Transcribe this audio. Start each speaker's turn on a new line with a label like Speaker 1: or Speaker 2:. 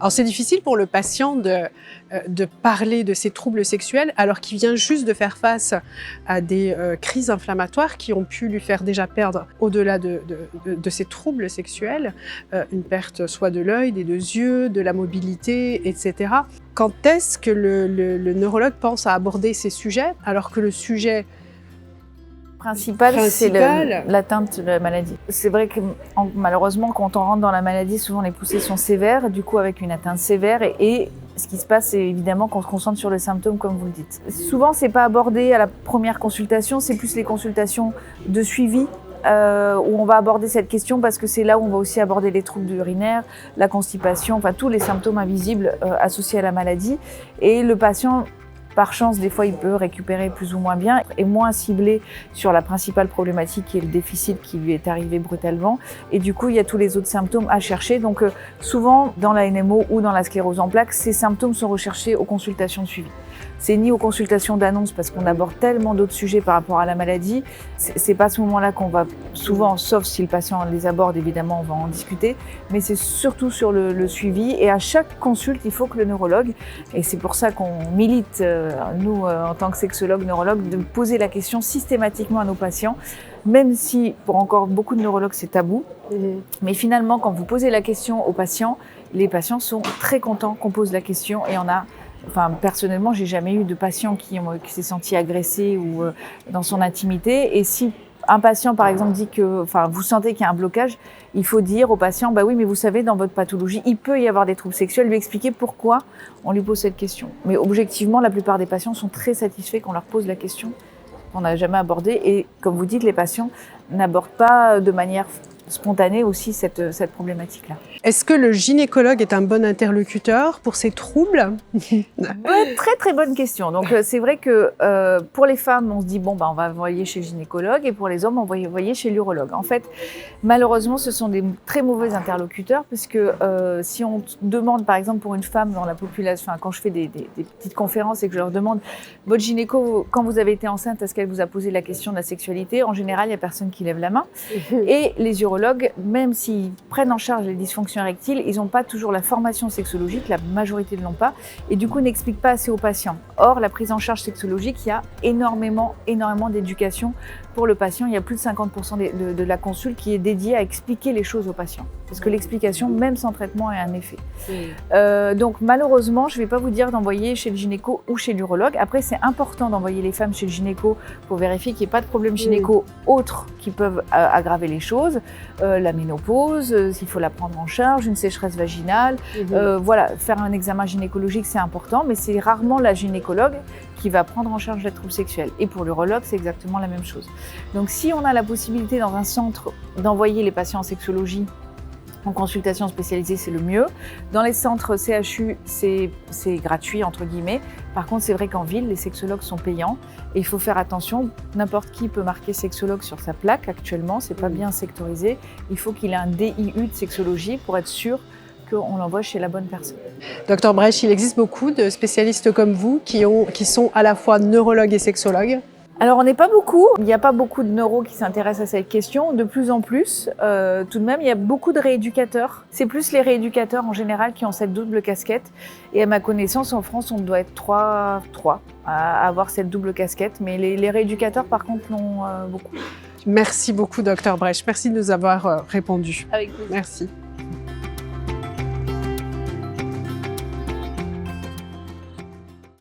Speaker 1: Alors c'est difficile pour le patient de parler de ses troubles sexuels alors qu'il vient juste de faire face à des crises inflammatoires qui ont pu lui faire déjà perdre, au-delà de ses troubles sexuels, une perte soit de l'œil, des 2 yeux, de la mobilité, etc. Quand est-ce que le neurologue pense à aborder ces sujets alors que le sujet
Speaker 2: principal, c'est l'atteinte de la maladie. C'est vrai que malheureusement, quand on rentre dans la maladie, souvent les poussées sont sévères, du coup avec une atteinte sévère. Et ce qui se passe, c'est évidemment qu'on se concentre sur les symptômes, comme vous le dites. Souvent, c'est pas abordé à la première consultation, c'est plus les consultations de suivi. Où on va aborder cette question parce que c'est là où on va aussi aborder les troubles urinaires, la constipation, enfin tous les symptômes invisibles associés à la maladie. Et le patient, par chance, des fois, il peut récupérer plus ou moins bien et moins ciblé sur la principale problématique qui est le déficit qui lui est arrivé brutalement. Et du coup, il y a tous les autres symptômes à chercher. Donc, souvent, dans la NMO ou dans la sclérose en plaques, ces symptômes sont recherchés aux consultations de suivi. C'est ni aux consultations d'annonce parce qu'on aborde tellement d'autres sujets par rapport à la maladie. C'est pas à ce moment-là qu'on va souvent, sauf si le patient les aborde, évidemment, on va en discuter. Mais c'est surtout sur le suivi. Et à chaque consulte, il faut que le neurologue, et c'est pour ça qu'on milite, nous, en tant que sexologue, neurologue, de poser la question systématiquement à nos patients, même si pour encore beaucoup de neurologues, c'est tabou. Mais finalement, quand vous posez la question aux patients, les patients sont très contents qu'on pose la question et on a... Enfin, personnellement, j'ai jamais eu de patient qui s'est senti agressé ou dans son intimité. Et si un patient, par exemple, dit que, enfin, vous sentez qu'il y a un blocage, il faut dire au patient, bah oui, mais vous savez, dans votre pathologie, il peut y avoir des troubles sexuels. Lui expliquer pourquoi on lui pose cette question. Mais objectivement, la plupart des patients sont très satisfaits qu'on leur pose la question qu'on n'a jamais abordée. Et comme vous dites, les patients n'abordent pas de manière spontanée aussi cette problématique-là.
Speaker 1: Est-ce que le gynécologue est un bon interlocuteur pour ces troubles?
Speaker 2: Très très bonne question. Donc c'est vrai que pour les femmes, on se dit bon on va envoyer chez le gynécologue, et pour les hommes, on va envoyer chez l'urologue. En fait, malheureusement, ce sont des très mauvais interlocuteurs parce que si on demande par exemple pour une femme dans la population, enfin, quand je fais des petites conférences et que je leur demande votre gynéco, quand vous avez été enceinte, est-ce qu'elle vous a posé la question de la sexualité? En général, il n'y a personne qui lève la main. Et les urologues, même s'ils prennent en charge les dysfonctions érectiles, ils n'ont pas toujours la formation sexologique, la majorité ne l'ont pas, et du coup n'expliquent pas assez aux patients. Or, la prise en charge sexologique, il y a énormément d'éducation pour le patient. Il y a plus de 50% de la consulte qui est dédiée à expliquer les choses aux patients. Parce que l'explication, même sans traitement, a un effet. Donc malheureusement, je ne vais pas vous dire d'envoyer chez le gynéco ou chez l'urologue. Après, c'est important d'envoyer les femmes chez le gynéco pour vérifier qu'il n'y ait pas de problème gynéco autres qui peuvent aggraver les choses. La ménopause, s'il faut la prendre en charge, une sécheresse vaginale. Voilà, faire un examen gynécologique, c'est important, mais c'est rarement la gynécologue qui va prendre en charge les troubles sexuels. Et pour l'urologue, c'est exactement la même chose. Donc si on a la possibilité dans un centre d'envoyer les patients en sexologie en consultation spécialisée, c'est le mieux. Dans les centres CHU, c'est gratuit, entre guillemets. Par contre, c'est vrai qu'en ville, les sexologues sont payants. Et il faut faire attention, n'importe qui peut marquer sexologue sur sa plaque actuellement, c'est pas bien sectorisé. Il faut qu'il ait un DIU de sexologie pour être sûr qu'on l'envoie chez la bonne personne.
Speaker 1: Docteur Brech, il existe beaucoup de spécialistes comme vous qui sont à la fois neurologues et sexologues.
Speaker 2: Alors on n'est pas beaucoup, il n'y a pas beaucoup de neuros qui s'intéressent à cette question, de plus en plus. Tout de même, il y a beaucoup de rééducateurs. C'est plus les rééducateurs en général qui ont cette double casquette. Et à ma connaissance, en France, on doit être trois à avoir cette double casquette. Mais les rééducateurs, par contre, l'ont beaucoup.
Speaker 1: Merci beaucoup, Docteur Brech. Merci de nous avoir répondu.
Speaker 2: Avec plaisir.
Speaker 1: Merci.